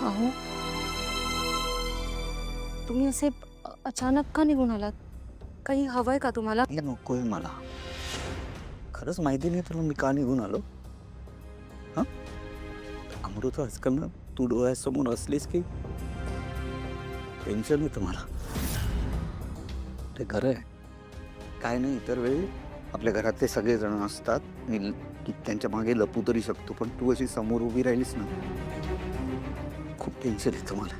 अहो, तुम्ही असे अचानक का निघून आलात? काही हवंय का तुम्हाला? हे नकोय मला. खरंच माहिती नाही तुला मी का निघून आलो. हा अमृता, आजकाल ना तू डोळ्यासमोर असलीस की टेन्शन येतं मला. ते खरं आहे. काय नाही, इतर वेळी आपल्या घरातले सगळे जण असतात आणि त्यांच्या मागे लपू तरी शकतो, पण तू अशी समोर उभी राहिलीस ना, खूप टेन्शन येतं मला.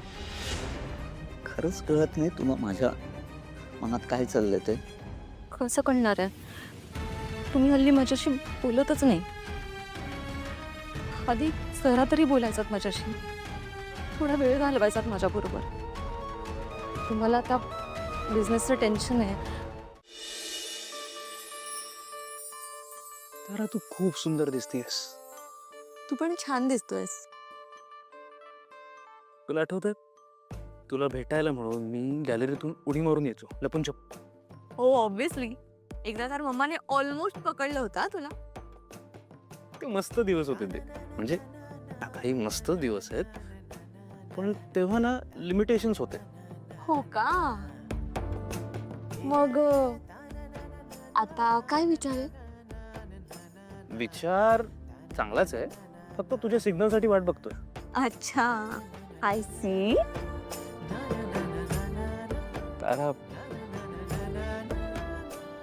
खरंच कळत नाही तुला माझ्या मनात काय चाललंय ते. कसं कळणार आहे? तुम्ही हल्ली माझ्याशी बोलतच नाही. आधी जरा तरी बोलायचात माझ्याशी, थोडा वेळ घालवायचात माझ्याबरोबर. तुम्हाला आता बिझनेसचं टेन्शन आहे. तारा, तू खूप सुंदर दिसतेस. तू पण छान दिसतोयस. तुला आठवतंय, तुला भेटायला म्हणून मी गॅलरीतून उडी मारून यायचो लपून छपून. हो, ऑब्विसली. एकदा तर मम्माने ऑलमोस्ट पकडलं होता तुला. ते मस्त दिवस होते ते. म्हणजे काही मस्त दिवस आहेत, पण तेव्हा ना लिमिटेशन्स होते. हो का? मग आता काय विचार आहे? विचार चांगलाच आहे, फक्त तुझ्या सिग्नलसाठी वाट बघतोय. अच्छा, आय सी. तारा,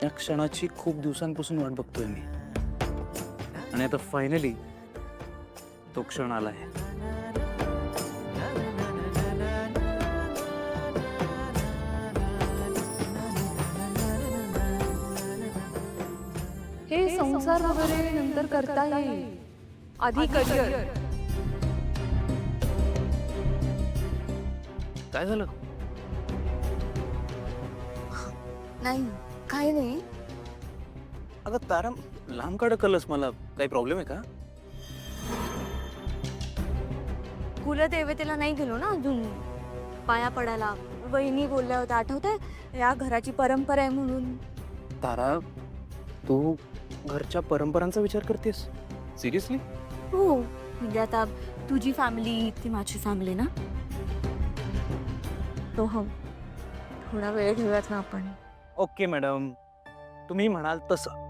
या क्षणाची खूप दिवसांपासून वाट बघतोय मी, आणि आता फायनली तो क्षण आलाय. हे संसार वगैरे नंतर करता येईल, आधी करिअर. काय झालं? नाही, काही नाही. अगं तारा, लांब का ढकललंस मला? काही प्रॉब्लेम आहे का? कुलदेवतेला नाही गेलो ना अजून पाया पडायला. वहिनी बोलल्या होत्या, आठवतंय? या घराची परंपरा आहे म्हणून. तारा, तू घरच्या परंपरांचा विचार करतेस? सिरियसली? हो, म्हणजे आता तुझी फॅमिली ती माझी फॅमिली ना. तो हो, थोडा वेळ घेऊयात ना आपण. ओके मॅडम, तुम्ही म्हणाल तसं.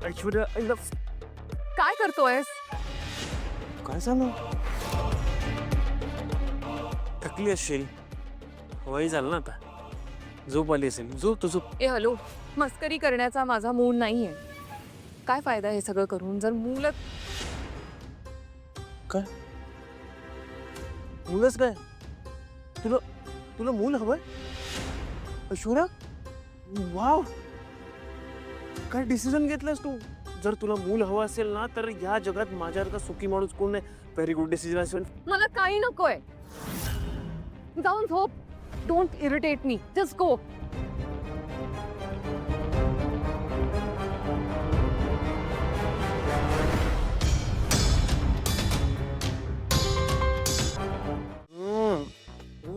ऐश्वर्या, काय करतोयस? काय झालं? थकली असशील, वय झालं ना आता. झोप आली असेल, झोप तू झोप. ए हॅलो, मस्करी करण्याचा माझा मूड नाहीये. काय फायदा हे सगळं करून जर मूलच. काय मुलंच काय? तुला तुला मूल हवंय ऐश्वर्या? वाव, काय डिसिजन घेतलंस तू? जर तुला मूल हवं असेल ना, तर या जगात माझ्यासारखा सुखी माणूस कोण नाही. व्हेरी गुड डिसिजन असेल. मला काही नकोय. जाऊन झोप. Don't irritate me, just go.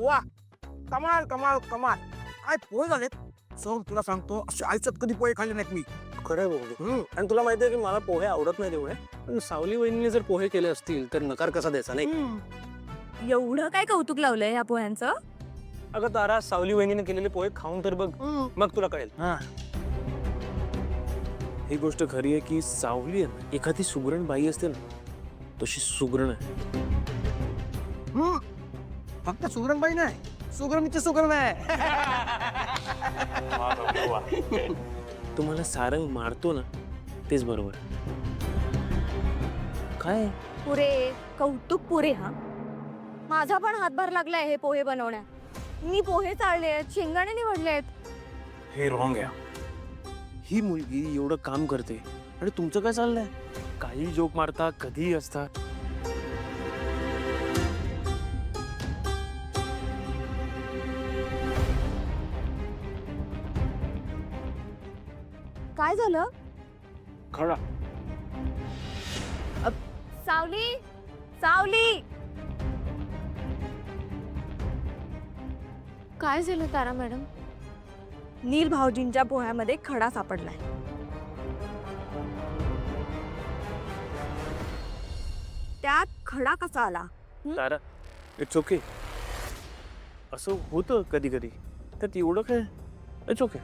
वा, कमाल कमाल कमाल. काय पोहे झालेत सर, तुला सांगतो असे आयुष्यात कधी पोहे खाल्ले नाहीत मी. खरं बोलतो. आणि तुला माहिती आहे की मला पोहे आवडत नाही तेवढे, पण सावली वहिनीने जर पोहे केले असतील तर नकार कसा द्यायचा नाही? एवढं काय कौतुक लावलंय या पोह्यांचं? अगं तारा, सावली वहिनीने केलेले पोहे खाऊन तर बघ, मग तुला कळेल. ही गोष्ट खरी आहे की सावली आहे ना, एखादी सुगरण बाई असते ना, तशी सुगरण आहे. फक्त सुगरणबाई नाही, सुगरणीची सुगरण आहे. तुम्हाला सारंग मारतो ना, तेच बरोबर. काय पुरे कौतुक पुरे. हा, माझा पण हातभार लागलाय हे पोहे बनवण्यात. मी पोहे चालले आहेत, शेंगाणे निवडले आहेत. हे रॉंग आहे. ही मुलगी एवढं काम करते आणि तुमचं काय चाललंय? काही जोक मारता, कधीही असता. काय झालं? खडा सावली, सावली. काय झालं तारा मॅडम? नील भाऊजींच्या पोह्यामध्ये खडा सापडलाय. त्यात खडा कसा आला? तारा, इट्स ओके. असं होतं कधी कधी, त्यात एवढं काय, इट्स ओके.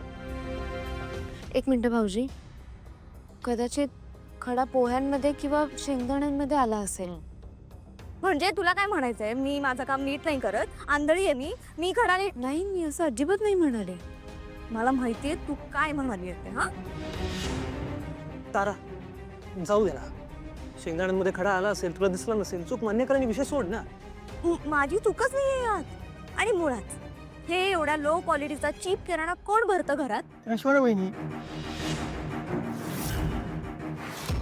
एक मिनिट भाऊजी, कदाचित खडा पोह्यांमध्ये किंवा शेंगदाण्यांमध्ये आला असेल. म्हणजे तुला काय म्हणायचंय? मी माझं काम नीट नाही करत, आंधळी आहे मी खडा नीट. नाही, मी असं अजिबात नाही म्हणाले. मला माहितीये तू काय म्हणाली येते. हा, तारा, जाऊ दे ना. शेंगदाण्यांमध्ये खडा आला असेल, तुला दिसला नसेल, चूक मान्य करायची विषय सोड ना. माझी चूकच नाहीये यात. आणि मुळात हे एवढ्या लो क्वालिटीचा चीप किराणा कोण भरतं घरात? ऐश्वर्या वहिनी.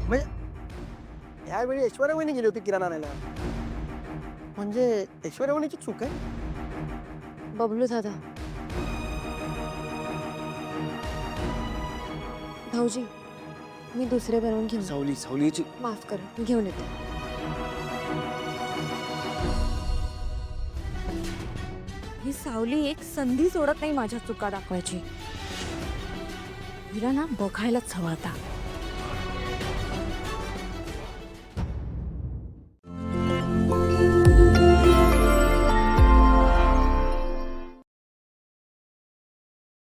म्हणजे यावेळी ऐश्वर्या वहिनी गेली होती किराणा आणायला. म्हणजे ऐश्वर्या वहिनीची चूक आहे. बबलू दादा, भाऊजी, मी दुसरे बनवून घेऊन सावलीची माफ करा, मी घेऊन येते. ही सावली एक संधी सोडत नाही माझ्या चुका दाखवायची. हिला ना बघायलाच हवा आता.